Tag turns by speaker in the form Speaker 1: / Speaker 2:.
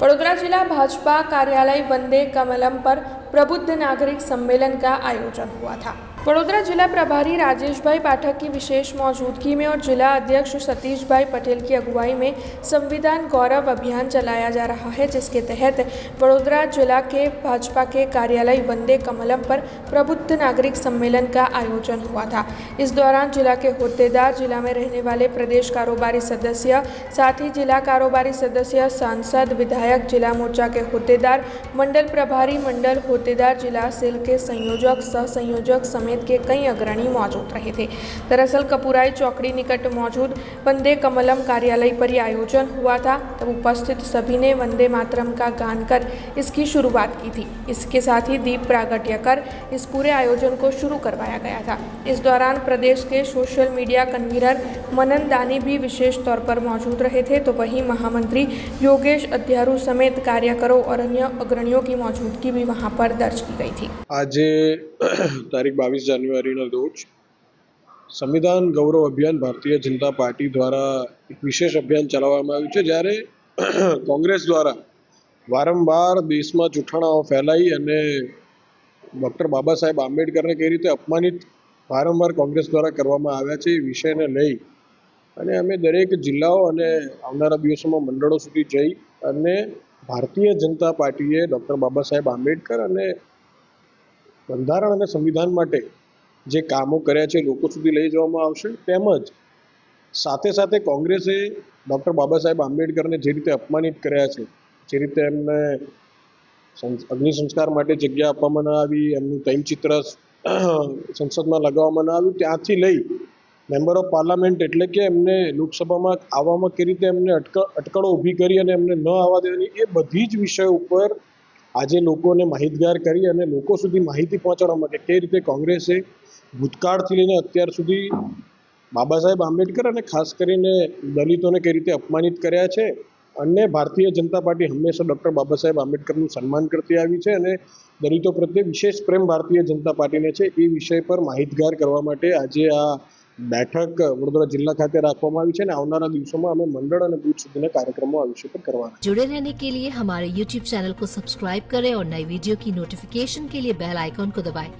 Speaker 1: वडोदरा जिला भाजपा कार्यालय वंदे कमलम पर प्रबुद्ध नागरिक सम्मेलन का आयोजन हुआ था। वडोदरा जिला प्रभारी राजेश भाई पाठक की विशेष मौजूदगी में और जिला अध्यक्ष सतीश भाई पटेल की अगुवाई में संविधान गौरव अभियान चलाया जा रहा है, जिसके तहत वडोदरा जिला के भाजपा के कार्यालय वंदे कमलम पर प्रबुद्ध नागरिक सम्मेलन का आयोजन हुआ था। इस दौरान जिला के होद्देदार, जिला में रहने वाले प्रदेश कारोबारी सदस्य, साथ ही जिला कारोबारी सदस्य, सांसद, विधायक, जिला मोर्चा के होद्देदार, मंडल प्रभारी, मंडल होद्देदार, जिला सेल के संयोजक, सह संयोजक समेत के कई अग्रणी मौजूद रहे थे। दरअसल कपुराई चौकड़ी निकट मौजूद वंदे कमलम कार्यालय पर यह आयोजन हुआ था। तब उपस्थित सभी ने वंदे मातरम का गान कर इसकी शुरुआत की थी। इसके साथ ही दीप प्रागट्य कर इस पूरे आयोजन को शुरू करवाया गया था। इस दौरान प्रदेश के सोशल मीडिया कन्वीनर मनन दानी भी विशेष तौर पर मौजूद रहे थे, तो वहीं महामंत्री योगेश अध्यारू समेत कार्यकरों और अन्य अग्रणियों की मौजूदगी भी वहां पर दर्ज की गई थी।
Speaker 2: आज तारीख 22 જાન્યુઆરીના રોજ સંવિધાન ગૌરવ અભિયાન ભારતીય જનતા પાર્ટી દ્વારા એક વિશેષ અભિયાન ચલાવવામાં આવ્યું છે। જ્યારે કોંગ્રેસ દ્વારા વારંવાર દેશમાં જૂઠાણાઓ ફેલાઈ અને ડૉક્ટર બાબા સાહેબ આંબેડકરને કઈ રીતે અપમાનિત વારંવાર કોંગ્રેસ દ્વારા કરવામાં આવ્યા છે, એ વિષયને લઈ અને અમે દરેક જિલ્લાઓ અને આવનારા દિવસોમાં મંડળો સુધી જઈ અને ભારતીય જનતા પાર્ટીએ ડૉક્ટર બાબા સાહેબ આંબેડકર અને બંધારણ અને સંવિધાન માટે જે કામો કર્યા છે લોકો સુધી લઈ જવામાં આવશે। તેમજ સાથે સાથે કોંગ્રેસે ડૉક્ટર બાબા સાહેબ આંબેડકરને જે રીતે અપમાનિત કર્યા છે, જે રીતે એમને અગ્નિ સંસ્કાર માટે જગ્યા આપવામાં ન આવી, એમનું તૈલચિત્ર સંસદમાં લગાવવામાં ન આવ્યું, ત્યાંથી લઈ મેમ્બર ઓફ પાર્લામેન્ટ એટલે કે એમને લોકસભામાં આવવામાં કઈ રીતે એમને અટકળો ઊભી કરી અને એમને ન આવવા દેવાની, એ બધી જ વિષયો ઉપર આજે લોકોને માહિતગાર કરી અને લોકો સુધી માહિતી પહોંચાડવા માટે કઈ રીતે કોંગ્રેસે ભૂતકાળથી લઈને અત્યાર સુધી બાબા સાહેબ આંબેડકર અને ખાસ કરીને દલિતોને કઈ રીતે અપમાનિત કર્યા છે। અને ભારતીય જનતા પાર્ટી હંમેશા ડૉક્ટર બાબા સાહેબ આંબેડકરનું સન્માન કરતી આવી છે અને દલિતો પ્રત્યે વિશેષ પ્રેમ ભારતીય જનતા પાર્ટીને છે, એ વિષય પર માહિતગાર કરવા માટે આજે આ बैठक वडोदरा जिला खाते રાખવામાં આવી છે અને આવનારા દિવસોમાં અમે મંડળ અને બૂથ સુધીના કાર્યક્રમો આ વિષય પર કરવાના।
Speaker 3: जुड़े रहने के लिए हमारे YouTube चैनल को सब्सक्राइब करें और नई वीडियो की नोटिफिकेशन के लिए बेल आइकॉन को दबाएं।